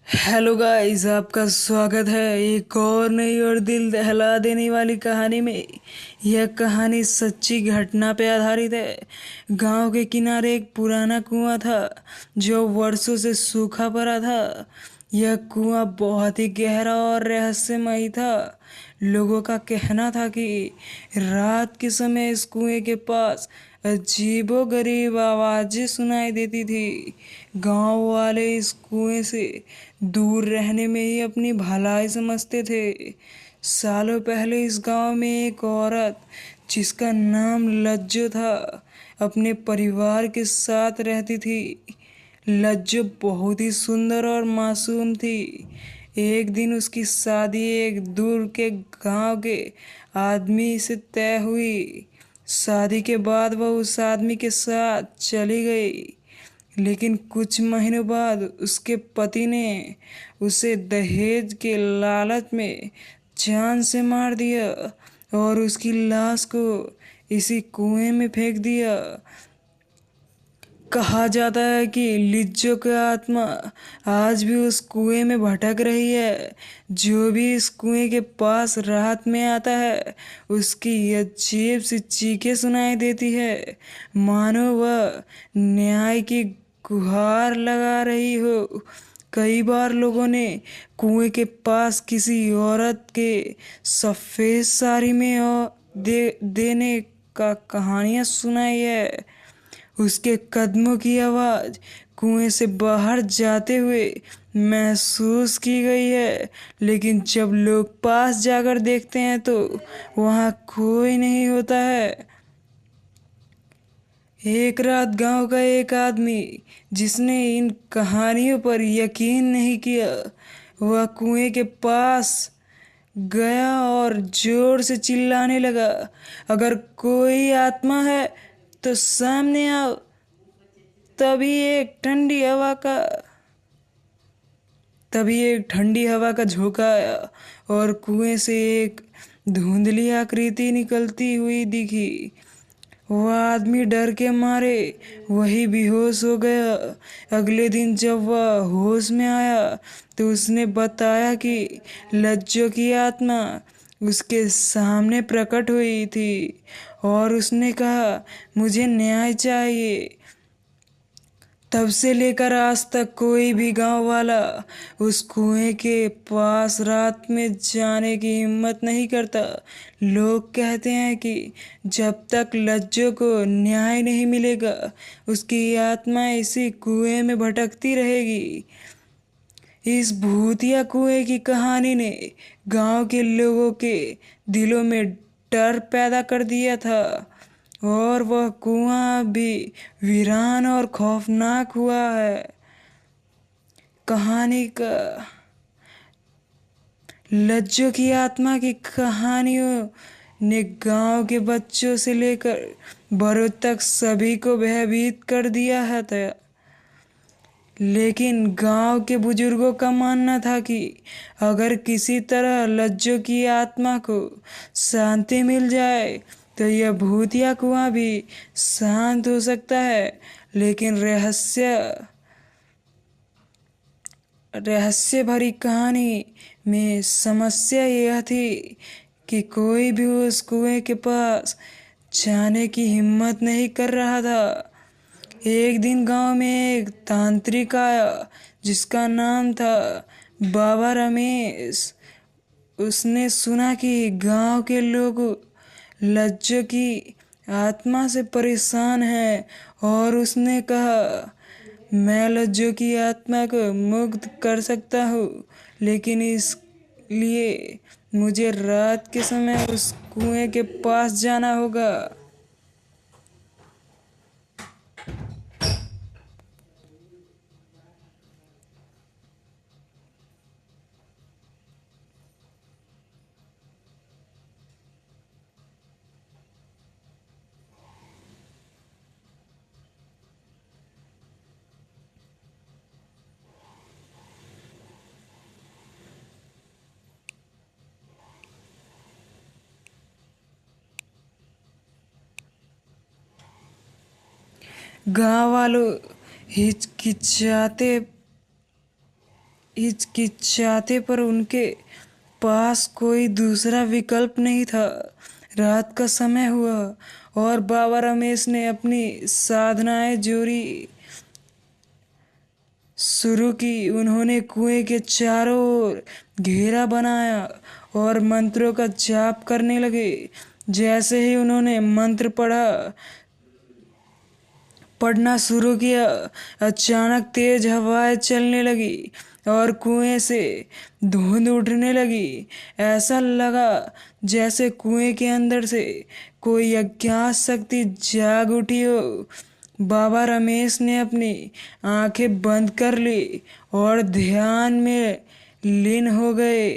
Hello guys, आपका स्वागत है एक और नई और दिल दहला देने वाली कहानी में। यह कहानी सच्ची घटना पे आधारित है। गांव के किनारे एक पुराना कुआं था जो वर्षों से सूखा पड़ा था। यह कुआं बहुत ही गहरा और रहस्यमयी था। लोगों का कहना था कि रात के समय इस कुएं के पास अजीबोगरीब आवाजें सुनाई देती थी। गांव वाले इस कुएं से दूर रहने में ही अपनी भलाई समझते थे। सालों पहले इस गांव में एक औरत जिसका नाम लज्जो था अपने परिवार के साथ रहती थी। लज्जो बहुत ही सुंदर और मासूम थी। एक दिन उसकी शादी एक दूर के गांव के आदमी से तय हुई। शादी के बाद वह उस आदमी के साथ चली गई, लेकिन कुछ महीनों बाद उसके पति ने उसे दहेज के लालच में जान से मार दिया और उसकी लाश को इसी कुएं में फेंक दिया। कहा जाता है कि लिज्जो की आत्मा आज भी उस कुएं में भटक रही है। जो भी इस कुएं के पास रात में आता है उसकी अजीब सी चीखें सुनाई देती है, मानो वह न्याय की गुहार लगा रही हो। कई बार लोगों ने कुएं के पास किसी औरत के सफेद साड़ी में और देने का कहानियां सुनाई है। उसके कदमों की आवाज कुएं से बाहर जाते हुए महसूस की गई है, लेकिन जब लोग पास जाकर देखते हैं तो वहां कोई नहीं होता है। एक रात गांव का एक आदमी जिसने इन कहानियों पर यकीन नहीं किया, वह कुएं के पास गया और जोर से चिल्लाने लगा, अगर कोई आत्मा है तो सामने आओ। तभी एक ठंडी हवा का तभी एक ठंडी हवा का झोंका आया और कुएं से एक धुंधली आकृति निकलती हुई दिखी। वह आदमी डर के मारे वही बेहोश हो गया। अगले दिन जब वह होश में आया तो उसने बताया कि लज्जो की आत्मा उसके सामने प्रकट हुई थी और उसने कहा, मुझे न्याय चाहिए। तब से लेकर आज तक कोई भी गांव वाला उस कुएं के पास रात में जाने की हिम्मत नहीं करता। लोग कहते हैं कि जब तक लज्जो को न्याय नहीं मिलेगा उसकी आत्मा इसी कुएं में भटकती रहेगी। इस भूतिया कुएं की कहानी ने गांव के लोगों के दिलों में डर पैदा कर दिया था और वह कुआं भी वीरान और खौफनाक हुआ है। कहानी का लज्जो की आत्मा की कहानियों ने गांव के बच्चों से लेकर बड़ों तक सभी को भयभीत कर दिया है था। लेकिन गांव के बुजुर्गों का मानना था कि अगर किसी तरह लज्जो की आत्मा को शांति मिल जाए तो यह भूतिया कुआं भी शांत हो सकता है। लेकिन रहस्य भरी कहानी में समस्या यह थी कि कोई भी उस कुएं के पास जाने की हिम्मत नहीं कर रहा था। एक दिन गांव में एक तांत्रिक आया जिसका नाम था बाबा रमेश। उसने सुना कि गांव के लोग लज्जो की आत्मा से परेशान हैं और उसने कहा, मैं लज्जो की आत्मा को मुक्त कर सकता हूँ, लेकिन इस लिए मुझे रात के समय उस कुएं के पास जाना होगा। गांव वालों हिचकिचाते हिचकिचाते, पर उनके पास कोई दूसरा विकल्प नहीं था। रात का समय हुआ और बाबा रमेश ने अपनी साधनाएं जोरी शुरू की। उन्होंने कुएं के चारों ओर घेरा बनाया और मंत्रों का जाप करने लगे। जैसे ही उन्होंने मंत्र पढ़ना शुरू किया, अचानक तेज हवाएं चलने लगी और कुएं से धुंध उठने लगी। ऐसा लगा जैसे कुएं के अंदर से कोई अज्ञात शक्ति जाग उठी हो। बाबा रमेश ने अपनी आंखें बंद कर ली और ध्यान में लीन हो गए।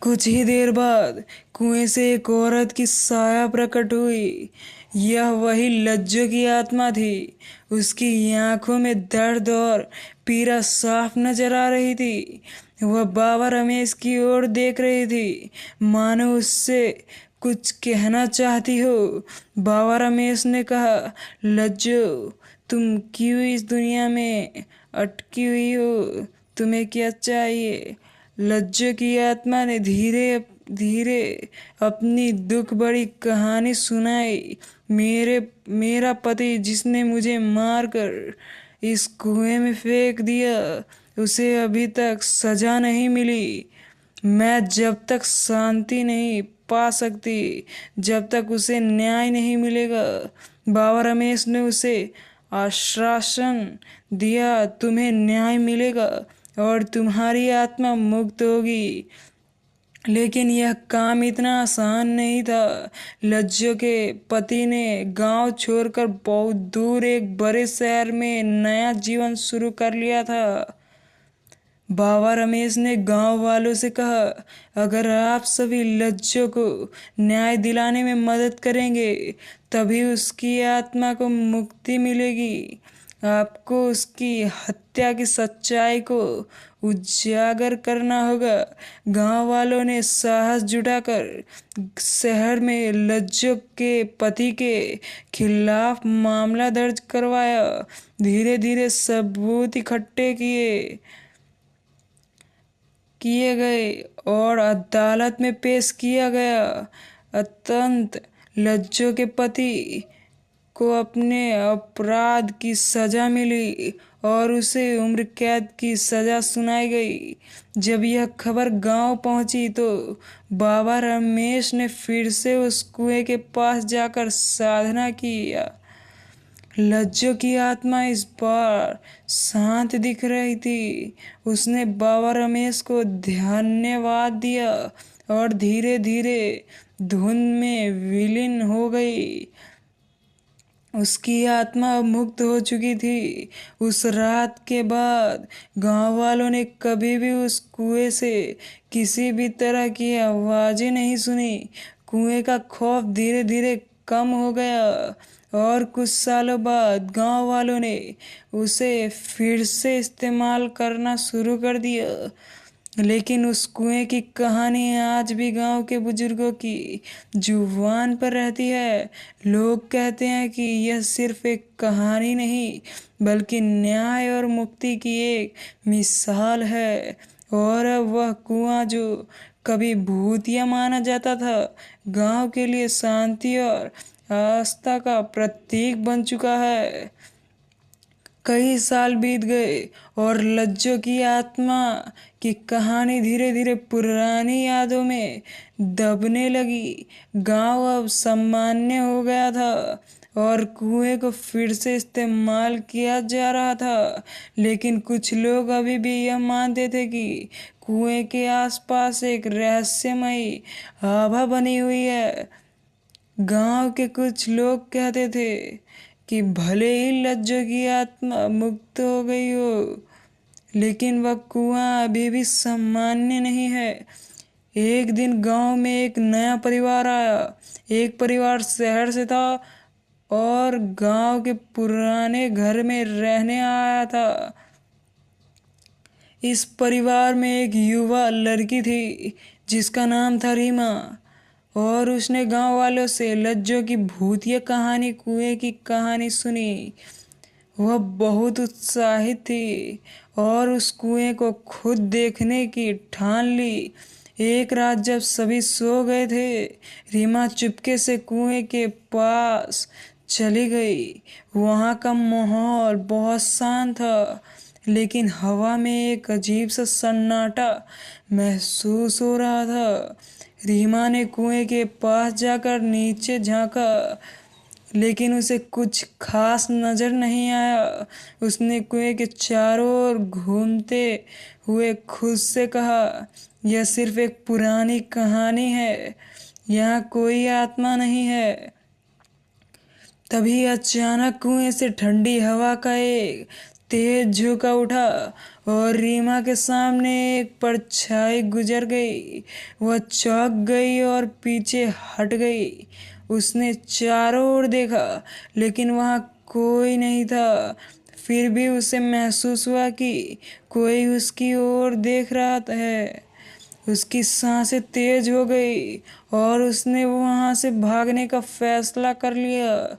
कुछ ही देर बाद कुएं से एक औरत की साया प्रकट हुई। यह वही लज्जो की आत्मा थी। उसकी आंखों में दर्द और पीड़ा साफ नजर आ रही थी। वह बाबा रमेश की ओर देख रही थी, मानो उससे कुछ कहना चाहती हो। बाबा रमेश ने कहा, लज्जो, तुम क्यों इस दुनिया में अटकी हुई हो? तुम्हें क्या चाहिए? लज्जो की आत्मा ने धीरे धीरे अपनी दुख भरी कहानी सुनाई। मेरा पति, जिसने मुझे मारकर इस कुएं में फेंक दिया, उसे अभी तक सजा नहीं मिली। मैं जब तक शांति नहीं पा सकती, जब तक उसे न्याय नहीं मिलेगा। बाबा रमेश ने उसे आश्वासन दिया, तुम्हें न्याय मिलेगा और तुम्हारी आत्मा मुक्त होगी। लेकिन यह काम इतना आसान नहीं था। लज्जो के पति ने गांव छोड़कर बहुत दूर एक बड़े शहर में नया जीवन शुरू कर लिया था। बाबा रमेश ने गांव वालों से कहा, अगर आप सभी लज्जो को न्याय दिलाने में मदद करेंगे, तभी उसकी आत्मा को मुक्ति मिलेगी। आपको उसकी हत्या की सच्चाई को उजागर करना होगा। गांव वालों ने साहस जुटाकर शहर में लज्जो के पति के खिलाफ मामला दर्ज करवाया। धीरे धीरे सबूत इकट्ठे किए गए और अदालत में पेश किया गया। अतंत लज्जो के पति को अपने अपराध की सजा मिली और उसे उम्र कैद की सजा सुनाई गई। जब यह खबर गांव पहुंची तो बाबा रमेश ने फिर से उस कुएं के पास जाकर साधना किया। लज्जो की आत्मा इस बार शांत दिख रही थी। उसने बाबा रमेश को धन्यवाद दिया और धीरे धीरे धुंध में विलीन हो गई। उसकी आत्मा मुक्त हो चुकी थी। उस रात के बाद गांव वालों ने कभी भी उस कुएं से किसी भी तरह की आवाजें नहीं सुनी। कुएं का खौफ धीरे धीरे कम हो गया और कुछ सालों बाद गांव वालों ने उसे फिर से इस्तेमाल करना शुरू कर दिया। लेकिन उस कुएं की कहानी आज भी गांव के बुजुर्गों की जुबान पर रहती है। लोग कहते हैं कि यह सिर्फ एक कहानी नहीं, बल्कि न्याय और मुक्ति की एक मिसाल है। और अब वह कुआं जो कभी भूतिया माना जाता था, गांव के लिए शांति और आस्था का प्रतीक बन चुका है। कई साल बीत गए और लज्जो की आत्मा की कहानी धीरे धीरे पुरानी यादों में दबने लगी। गांव अब सामान्य हो गया था और कुएं को फिर से इस्तेमाल किया जा रहा था। लेकिन कुछ लोग अभी भी यह मानते थे कि कुएं के आसपास एक रहस्यमयी आभा बनी हुई है। गांव के कुछ लोग कहते थे कि भले ही लज्जो की आत्मा मुक्त हो गई हो, लेकिन वह कुआं अभी भी सामान्य नहीं है। एक दिन गांव में एक नया परिवार आया। एक परिवार शहर से था और गांव के पुराने घर में रहने आया था। इस परिवार में एक युवा लड़की थी जिसका नाम था रीमा, और उसने गांव वालों से लज्जो की भूतिया कहानी, कुएं की कहानी सुनी। वह बहुत उत्साहित थी और उस कुएं को खुद देखने की ठान ली। एक रात जब सभी सो गए थे, रीमा चुपके से कुएं के पास चली गई। वहां का माहौल बहुत शांत था, लेकिन हवा में एक अजीब सा सन्नाटा महसूस हो रहा था। रीमा ने कुएं के पास जाकर नीचे झांका, लेकिन उसे कुछ खास नजर नहीं आया। उसने कुएं के चारों ओर घूमते हुए खुद से कहा, यह सिर्फ एक पुरानी कहानी है, यहाँ कोई आत्मा नहीं है। तभी अचानक कुएं से ठंडी हवा का एक तेज झोंका उठा और रीमा के सामने एक परछाई गुजर गई। वह चौंक गई और पीछे हट गई। उसने चारों ओर देखा, लेकिन वहां कोई नहीं था। फिर भी उसे महसूस हुआ कि कोई उसकी ओर देख रहा है। उसकी सांसें तेज हो गई और उसने वहां से भागने का फैसला कर लिया।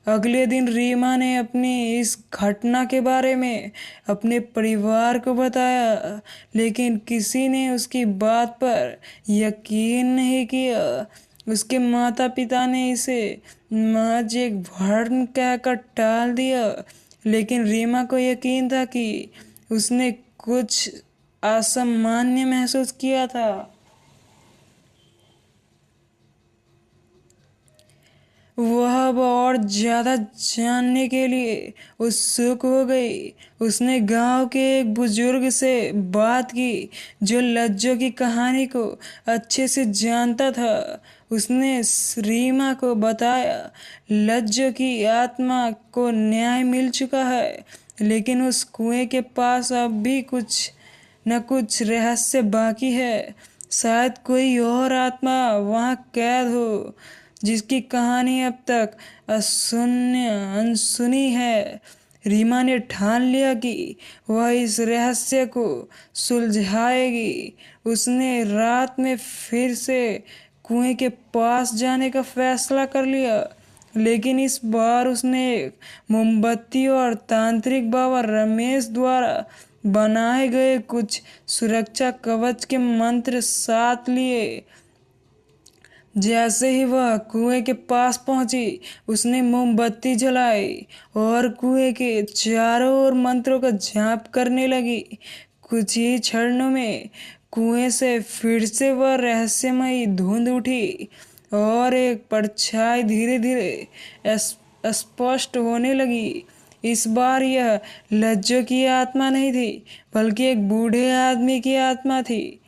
अगले दिन रीमा ने अपनी इस घटना के बारे में अपने परिवार को बताया, लेकिन किसी ने उसकी बात पर यकीन नहीं किया। उसके माता पिता ने इसे महज एक भ्रम कहकर टाल दिया, लेकिन रीमा को यकीन था कि उसने कुछ असामान्य महसूस किया था। वह अब और ज्यादा जानने के लिए उत्सुक हो गई। उसने गांव के एक बुजुर्ग से बात की, जो लज्जो की कहानी को अच्छे से जानता था। उसने रीमा को बताया, लज्जो की आत्मा को न्याय मिल चुका है, लेकिन उस कुएं के पास अब भी कुछ न कुछ रहस्य बाकी है। शायद कोई और आत्मा वहां कैद हो, जिसकी कहानी अब तक अनसुनी है। रीमा ने ठान लिया कि वह इस रहस्य को सुलझाएगी। उसने रात में फिर से कुएं के पास जाने का फैसला कर लिया, लेकिन इस बार उसने एक मोमबत्ती और तांत्रिक बाबा रमेश द्वारा बनाए गए कुछ सुरक्षा कवच के मंत्र साथ लिए। जैसे ही वह कुएं के पास पहुंची, उसने मोमबत्ती जलाई और कुएं के चारों ओर मंत्रों का जाप करने लगी। कुछ ही क्षणों में कुएं से फिर से वह रहस्यमयी धुंध उठी और एक परछाई धीरे धीरे स्पष्ट होने लगी। इस बार यह लज्जो की आत्मा नहीं थी, बल्कि एक बूढ़े आदमी की आत्मा थी।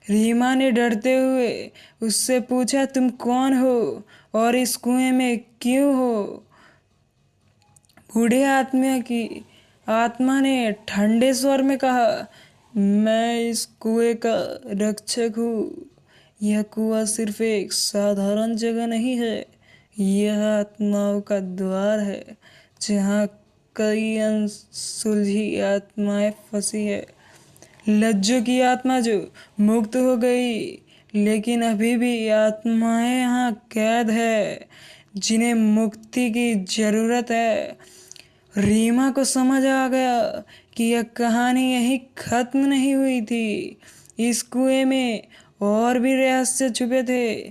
रीमा ने डरते हुए उससे पूछा, तुम कौन हो और इस कुएं में क्यों हो? बूढ़े आत्मा ने ठंडे स्वर में कहा, मैं इस कुएं का रक्षक हूँ। यह कुआं सिर्फ एक साधारण जगह नहीं है, यह आत्माओं का द्वार है, जहाँ कई अनसुलझी आत्माएं फंसी है। लज्जो की आत्मा जो मुक्त हो गई, लेकिन अभी भी आत्माएं यहाँ कैद है, जिन्हें मुक्ति की जरूरत है। रीमा को समझ आ गया कि यह कहानी यहीं खत्म नहीं हुई थी। इस कुएं में और भी रहस्य छुपे थे,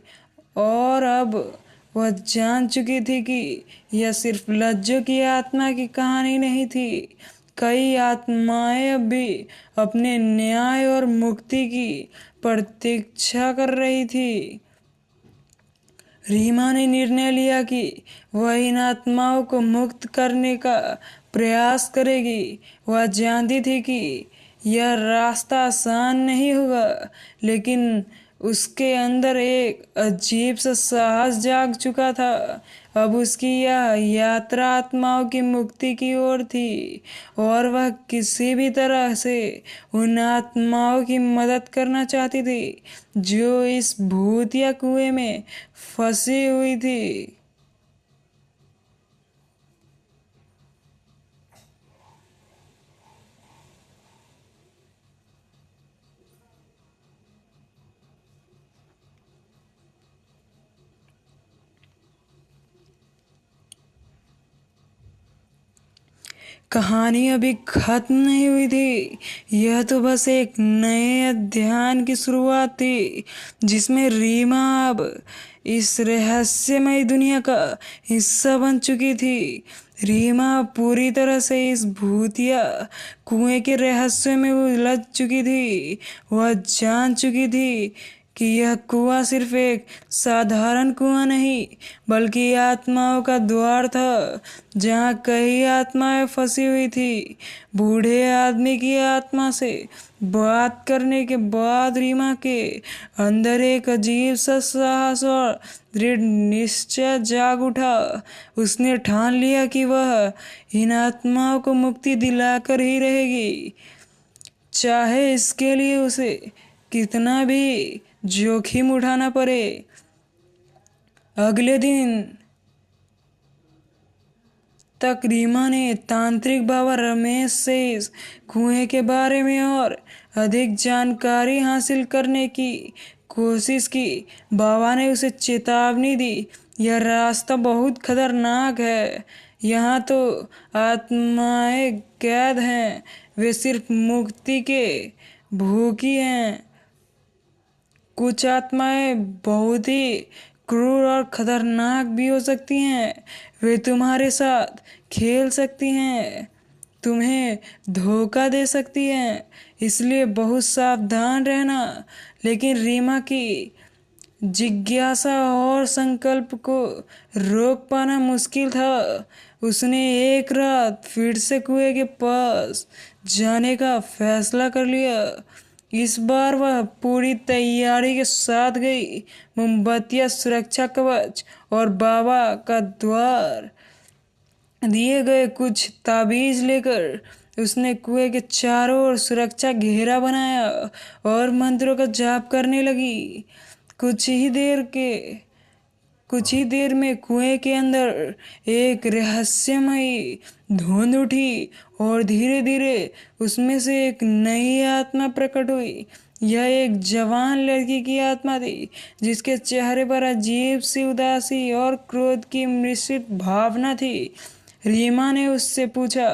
और अब वह जान चुकी थी कि यह सिर्फ लज्जो की आत्मा की कहानी नहीं थी। कई आत्माएं अब भी अपने न्याय और मुक्ति की प्रतीक्षा कर रही थी। रीमा ने निर्णय लिया कि वह इन आत्माओं को मुक्त करने का प्रयास करेगी। वह जानती थी कि यह रास्ता आसान नहीं होगा, लेकिन उसके अंदर एक अजीब सा साहस जाग चुका था। अब उसकी यह यात्रा आत्माओं की मुक्ति की ओर थी, और वह किसी भी तरह से उन आत्माओं की मदद करना चाहती थी जो इस भूतिया कुएं में फंसी हुई थी। कहानी अभी खत्म नहीं हुई थी। यह तो बस एक नए अध्याय की शुरुआत थी, जिसमें रीमा अब इस रहस्यमय दुनिया का हिस्सा बन चुकी थी। रीमा पूरी तरह से इस भूतिया कुएं के रहस्य में उलझ चुकी थी। वह जान चुकी थी कि यह कुआं सिर्फ एक साधारण कुआं नहीं, बल्कि आत्माओं का द्वार था, जहाँ कई आत्माएं फंसी हुई थी। बूढ़े आदमी की आत्मा से बात करने के बाद रीमा के अंदर एक अजीब सा साहस और दृढ़ निश्चय जाग उठा। उसने ठान लिया कि वह इन आत्माओं को मुक्ति दिलाकर ही रहेगी, चाहे इसके लिए उसे कितना भी जोखिम उठाना पड़े। अगले दिन तक रीमा ने तांत्रिक बाबा रमेश से इस कुएं के बारे में और अधिक जानकारी हासिल करने की कोशिश की। बाबा ने उसे चेतावनी दी, यह रास्ता बहुत खतरनाक है। यहाँ तो आत्माएं कैद हैं, वे सिर्फ मुक्ति के भूखी हैं। कुछ आत्माएं बहुत ही क्रूर और खतरनाक भी हो सकती हैं। वे तुम्हारे साथ खेल सकती हैं, तुम्हें धोखा दे सकती हैं, इसलिए बहुत सावधान रहना। लेकिन रीमा की जिज्ञासा और संकल्प को रोक पाना मुश्किल था। उसने एक रात फिर से कुएं के पास जाने का फैसला कर लिया। इस बार वह पूरी तैयारी के साथ गई। मोमबत्तियां, सुरक्षा कवच और बाबा का द्वार दिए गए कुछ ताबीज लेकर उसने कुएं के चारों ओर सुरक्षा घेरा बनाया और मंत्रों का जाप करने लगी। कुछ ही देर में कुएं के अंदर एक रहस्यमयी धुंध उठी और धीरे धीरे उसमें से एक नई आत्मा प्रकट हुई। यह एक जवान लड़की की आत्मा थी, जिसके चेहरे पर अजीब सी उदासी और क्रोध की मिश्रित भावना थी। रीमा ने उससे पूछा,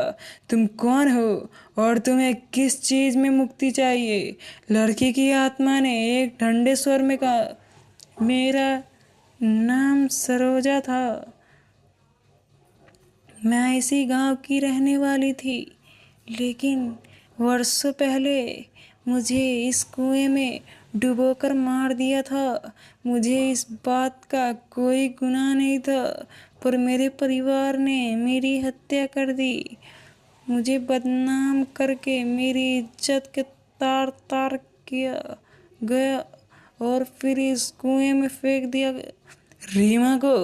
तुम कौन हो और तुम्हें किस चीज में मुक्ति चाहिए? लड़की की आत्मा ने एक ठंडे स्वर में कहा, मेरा नाम सरोजा था। मैं इसी गांव की रहने वाली थी, लेकिन वर्षों पहले मुझे इस कुएं में डुबोकर मार दिया था। मुझे इस बात का कोई गुनाह नहीं था, पर मेरे परिवार ने मेरी हत्या कर दी। मुझे बदनाम करके मेरी इज्जत के तार तार किया गया और फिर इस कुएं में फेंक दिया गया। रीमा को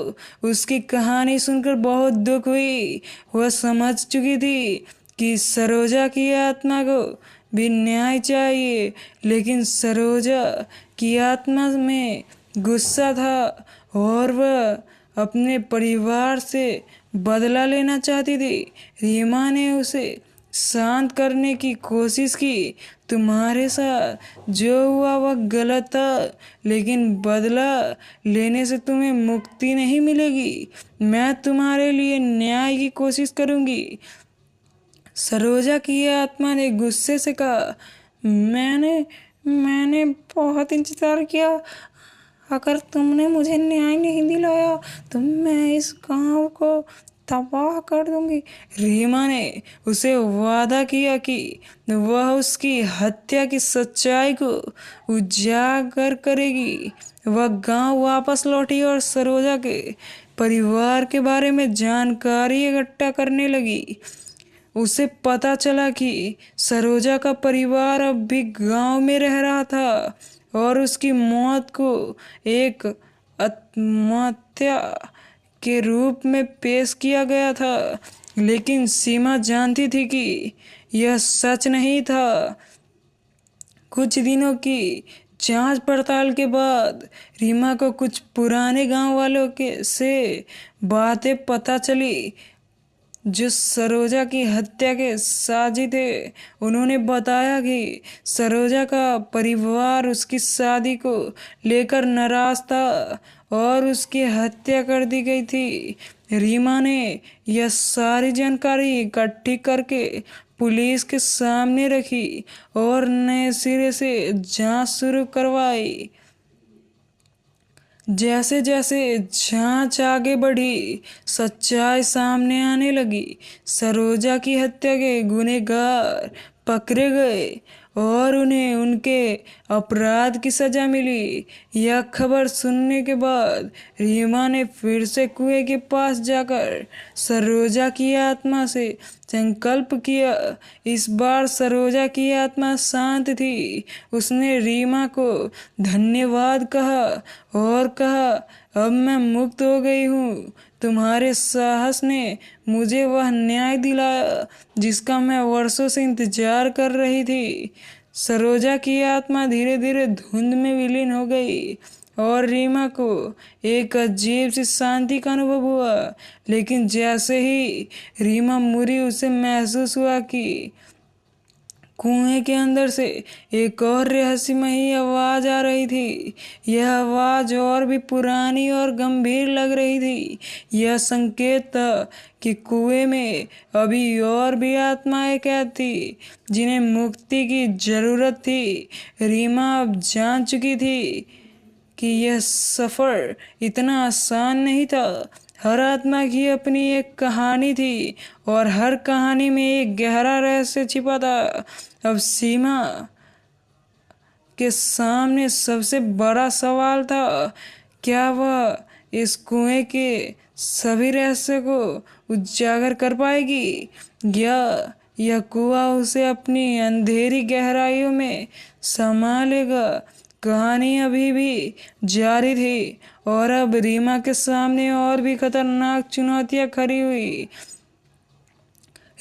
उसकी कहानी सुनकर बहुत दुख हुई। वह समझ चुकी थी कि सरोजा की आत्मा को भी न्याय चाहिए, लेकिन सरोजा की आत्मा में गुस्सा था और वह अपने परिवार से बदला लेना चाहती थी। रीमा ने उसे शांत करने की कोशिश की। तुम्हारे साथ जो हुआ वह गलत था, लेकिन बदला लेने से तुम्हें मुक्ति नहीं मिलेगी। मैं तुम्हारे लिए न्याय की कोशिश करूंगी। सरोजा की आत्मा ने गुस्से से कहा, मैंने बहुत इंतजार किया। अगर तुमने मुझे न्याय नहीं दिलाया तो मैं इस गांव को तबाह कर दूंगी। रीमा ने उसे वादा किया कि वह उसकी हत्या की सच्चाई को उजागर करेगी। वह गांव वापस लौटी और सरोजा के परिवार के बारे में जानकारी इकट्ठा करने लगी। उसे पता चला कि सरोजा का परिवार अब भी गांव में रह रहा था और उसकी मौत को एक आत्महत्या के रूप में पेश किया गया था। लेकिन सीमा जानती थी कि यह सच नहीं था। कुछ दिनों की जांच पड़ताल के बाद रीमा को कुछ पुराने गांव वालों के से बातें पता चली। जो सरोजा की हत्या के साजिद थे, उन्होंने बताया कि सरोजा का परिवार उसकी शादी को लेकर नाराज था और उसकी हत्या कर दी गई थी। रीमा ने यह सारी जानकारी इकट्ठी करके पुलिस के सामने रखी और नए सिरे से जांच शुरू करवाई। जैसे जैसे जांच आगे बढ़ी, सच्चाई सामने आने लगी। सरोजा की हत्या के गुनहगार पकड़े गए और उन्हें उनके अपराध की सजा मिली। यह खबर सुनने के बाद रीमा ने फिर से कुएं के पास जाकर सरोजा की आत्मा से संकल्प किया। इस बार सरोजा की आत्मा शांत थी। उसने रीमा को धन्यवाद कहा और कहा, अब मैं मुक्त हो गई हूँ। तुम्हारे साहस ने मुझे वह न्याय दिलाया जिसका मैं वर्षों से इंतजार कर रही थी। सरोजा की आत्मा धीरे धीरे धुंध में विलीन हो गई और रीमा को एक अजीब सी शांति का अनुभव हुआ। लेकिन जैसे ही रीमा मुड़ी, उसे महसूस हुआ कि कुएं के अंदर से एक और रहस्यमयी आवाज आ रही थी। यह आवाज और भी पुरानी और गंभीर लग रही थी। यह संकेत था कि कुएं में अभी और भी आत्माएं कैद थी जिन्हें मुक्ति की जरूरत थी। रीमा अब जान चुकी थी कि यह सफर इतना आसान नहीं था। हर आत्मा की अपनी एक कहानी थी और हर कहानी में एक गहरा रहस्य छिपा था। अब सीमा के सामने सबसे बड़ा सवाल था, क्या वह इस कुएं के सभी रहस्य को उजागर कर पाएगी या यह कुआं उसे अपनी अंधेरी गहराइयों में समा लेगा। कहानी अभी भी जारी थी और अब रीमा के सामने और भी खतरनाक चुनौतियां खड़ी हुई।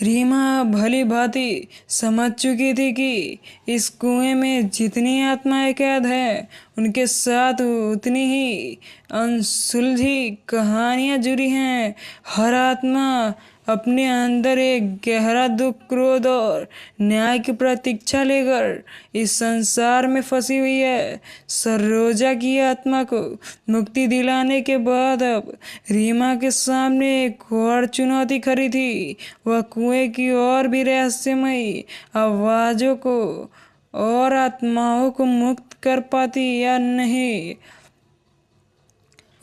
रीमा भली भांति समझ चुकी थी कि इस कुएं में जितनी आत्माएं कैद हैं, उनके साथ उतनी ही अनसुलझी कहानियां जुड़ी हैं। हर आत्मा अपने अंदर एक गहरा दुख, क्रोध और न्याय की प्रतीक्षा लेकर इस संसार में फंसी हुई है। सरोजा की आत्मा को मुक्ति दिलाने के बाद अब रीमा के सामने एक और चुनौती खड़ी थी। वह कुएं की और भी रहस्यमयी आवाजों को और आत्माओं को मुक्त कर पाती या नहीं।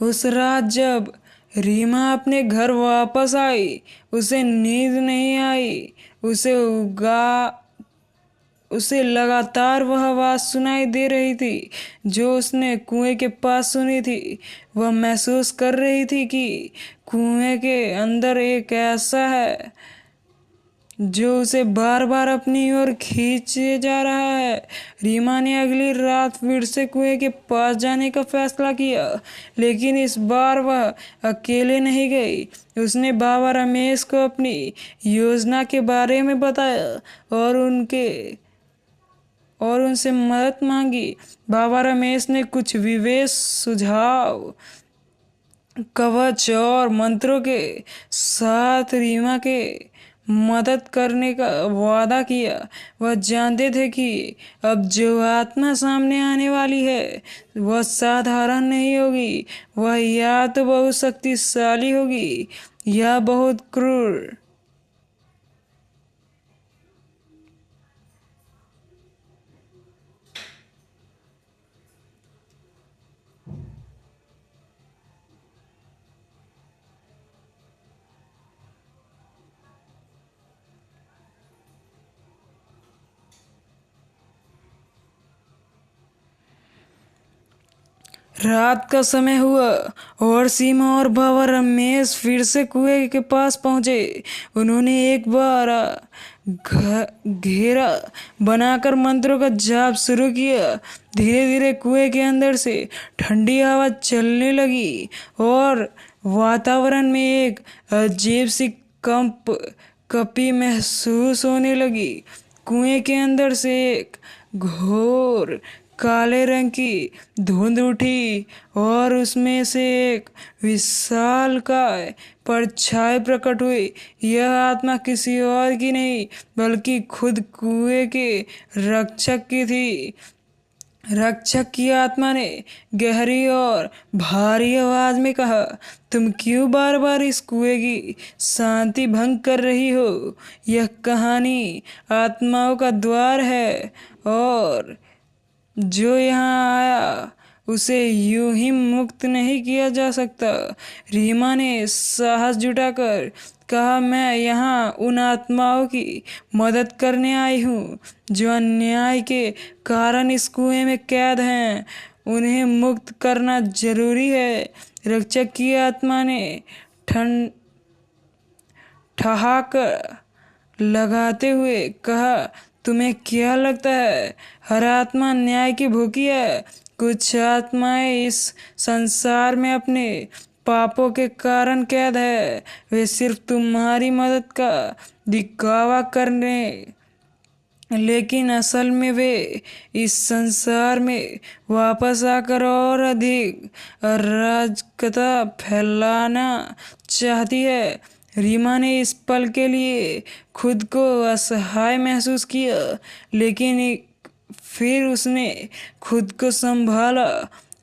उस रात जब रीमा अपने घर वापस आई, उसे नींद नहीं आई। उसे लगातार वह आवाज सुनाई दे रही थी जो उसने कुएं के पास सुनी थी। वह महसूस कर रही थी कि कुएं के अंदर एक ऐसा है जो उसे बार बार अपनी ओर खींचे जा रहा है। रीमा ने अगली रात फिर से कुएं के पास जाने का फैसला किया, लेकिन इस बार वह अकेले नहीं गई। उसने बाबा रमेश को अपनी योजना के बारे में बताया और उनसे मदद मांगी। बाबा रमेश ने कुछ विशेष सुझाव, कवच और मंत्रों के साथ रीमा के मदद करने का वादा किया। वह जानते थे कि अब जो आत्मा सामने आने वाली है वह साधारण नहीं होगी। वह या तो बहुत शक्तिशाली होगी या बहुत क्रूर। रात का समय हुआ और सीमा और बाबा रमेश फिर से कुएं के पास पहुंचे। उन्होंने एक बार घेरा बनाकर मंत्रों का जाप शुरू किया। धीरे धीरे कुएं के अंदर से ठंडी हवा चलने लगी और वातावरण में एक अजीब सी कंपी महसूस होने लगी। कुएं के अंदर से एक घोर काले रंग की धुंध उठी और उसमें से एक विशालकाय परछाई प्रकट हुई। यह आत्मा किसी और की नहीं बल्कि खुद कुएं के रक्षक की थी। रक्षक की आत्मा ने गहरी और भारी आवाज में कहा, तुम क्यों बार बार इस कुएं की शांति भंग कर रही हो? यह कहानी आत्माओं का द्वार है और जो यहाँ आया उसे यूं ही मुक्त नहीं किया जा सकता। रीमा ने साहस जुटाकर कहा, मैं यहाँ उन आत्माओं की मदद करने आई हूँ जो अन्याय के कारण इस कुएं में कैद हैं। उन्हें मुक्त करना जरूरी है। रक्षक की आत्मा ने ठन ठहाका लगाते हुए कहा, तुम्हें क्या लगता है हर आत्मा न्याय की भूखी है? कुछ आत्माएं इस संसार में अपने पापों के कारण कैद है। वे सिर्फ तुम्हारी मदद का दिखावा करने, लेकिन असल में वे इस संसार में वापस आकर और अधिक अराजकता फैलाना चाहती है। रीमा ने इस पल के लिए खुद को असहाय महसूस किया, लेकिन फिर उसने खुद को संभाला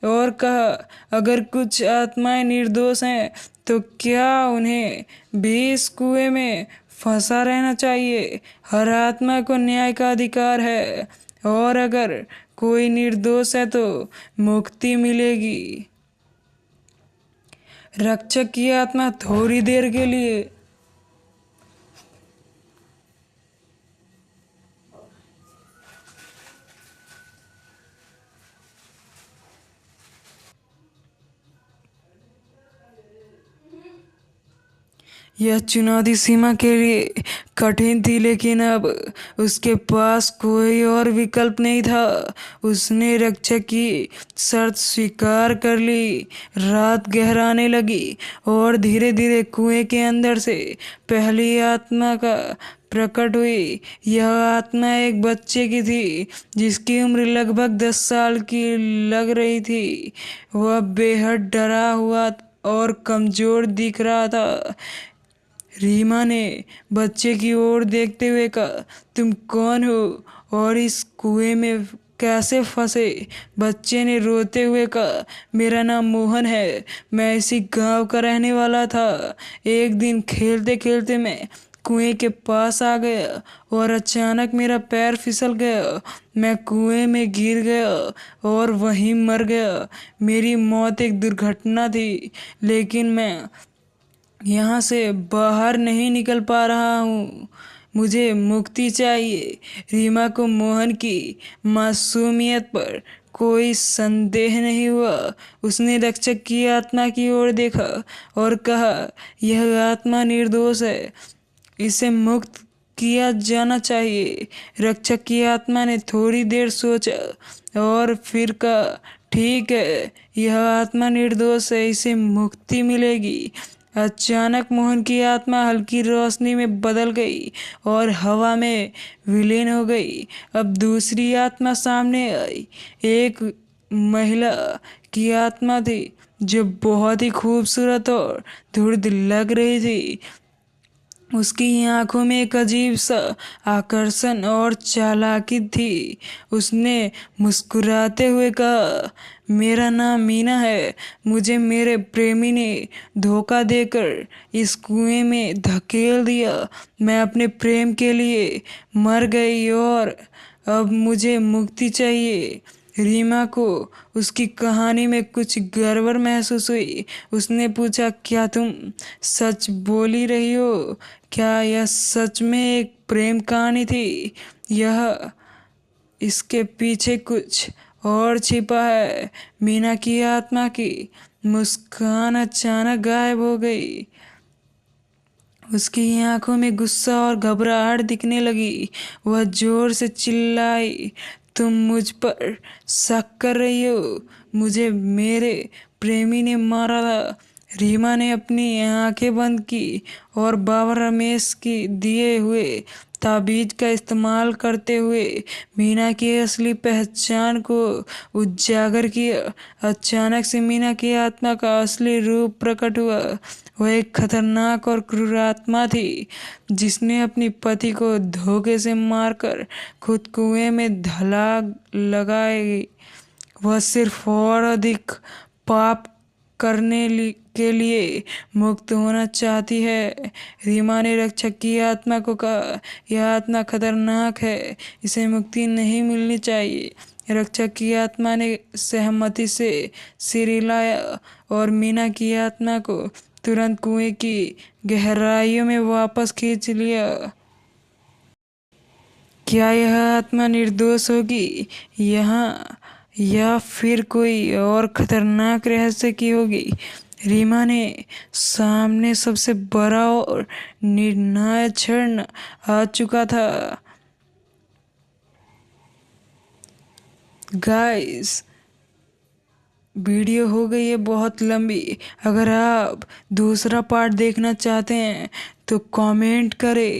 और कहा, अगर कुछ आत्माएं निर्दोष हैं तो क्या उन्हें भी इस कुएं में फंसा रहना चाहिए? हर आत्मा को न्याय का अधिकार है और अगर कोई निर्दोष है तो मुक्ति मिलेगी। रक्षक की आत्मा थोड़ी देर के लिए यह चुनौती सीमा के लिए कठिन थी, लेकिन अब उसके पास कोई और विकल्प नहीं था। उसने रक्षक की शर्त स्वीकार कर ली। रात गहराने लगी और धीरे धीरे कुएं के अंदर से पहली आत्मा का प्रकट हुई। यह आत्मा एक बच्चे की थी जिसकी उम्र लगभग 10 साल की लग रही थी। वह बेहद डरा हुआ और कमजोर दिख रहा था। रीमा ने बच्चे की ओर देखते हुए कहा, तुम कौन हो और इस कुएं में कैसे फंसे? बच्चे ने रोते हुए कहा, मेरा नाम मोहन है, मैं इसी गांव का रहने वाला था। एक दिन खेलते खेलते मैं कुएं के पास आ गया और अचानक मेरा पैर फिसल गया। मैं कुएं में गिर गया और वहीं मर गया। मेरी मौत एक दुर्घटना थी, लेकिन मैं यहाँ से बाहर नहीं निकल पा रहा हूँ। मुझे मुक्ति चाहिए। रीमा को मोहन की मासूमियत पर कोई संदेह नहीं हुआ। उसने रक्षक की आत्मा की ओर देखा और कहा, यह आत्मा निर्दोष है, इसे मुक्त किया जाना चाहिए। रक्षक की आत्मा ने थोड़ी देर सोचा और फिर कहा, ठीक है, यह आत्मा निर्दोष है, इसे मुक्ति मिलेगी। अचानक मोहन की आत्मा हल्की रोशनी में बदल गई और हवा में विलीन हो गई। अब दूसरी आत्मा सामने आई। एक महिला की आत्मा थी जो बहुत ही खूबसूरत और धुर्द लग रही थी। उसकी आंखों में एक अजीब सा आकर्षण और चालाकी थी। उसने मुस्कुराते हुए कहा, मेरा नाम मीना है। मुझे मेरे प्रेमी ने धोखा देकर इस कुएं में धकेल दिया। मैं अपने प्रेम के लिए मर गई और अब मुझे मुक्ति चाहिए। रीमा को उसकी कहानी में कुछ गड़बड़ महसूस हुई। उसने पूछा, क्या तुम सच बोली रही हो? क्या यह सच में एक प्रेम कहानी थी? यह इसके पीछे कुछ और छिपा है? मीना की आत्मा की मुस्कान अचानक गायब हो गई। उसकी आंखों में गुस्सा और घबराहट दिखने लगी। वह जोर से चिल्लाई, तुम मुझ पर शक कर रही हो? मुझे मेरे प्रेमी ने मारा था। रीमा ने अपनी आंखें बंद की और बाबा रमेश की दिए हुए ताबीज का इस्तेमाल करते हुए मीना की असली पहचान को उजागर किया। अचानक से मीना की आत्मा का असली रूप प्रकट हुआ। वह एक खतरनाक और क्रूर आत्मा थी जिसने अपनी पति को धोखे से मारकर खुद कुएं में धलाग लगाई। वह सिर्फ और अधिक पाप के लिए मुक्त होना चाहती है। रीमा ने रक्षक की आत्मा को कहा, यह आत्मा खतरनाक है, इसे मुक्ति नहीं मिलनी चाहिए। रक्षक की आत्मा ने सहमति से सिर हिलाया और मीना की आत्मा को तुरंत कुएं की गहराइयों में वापस खींच लिया। क्या यह आत्मा निर्दोष होगी यहाँ या फिर कोई और खतरनाक रहस्य की होगी? रीमा ने सामने सबसे बड़ा और निर्णायक क्षण आ चुका था। गाइस, वीडियो हो गई है बहुत लंबी। अगर आप दूसरा पार्ट देखना चाहते हैं तो कमेंट करें।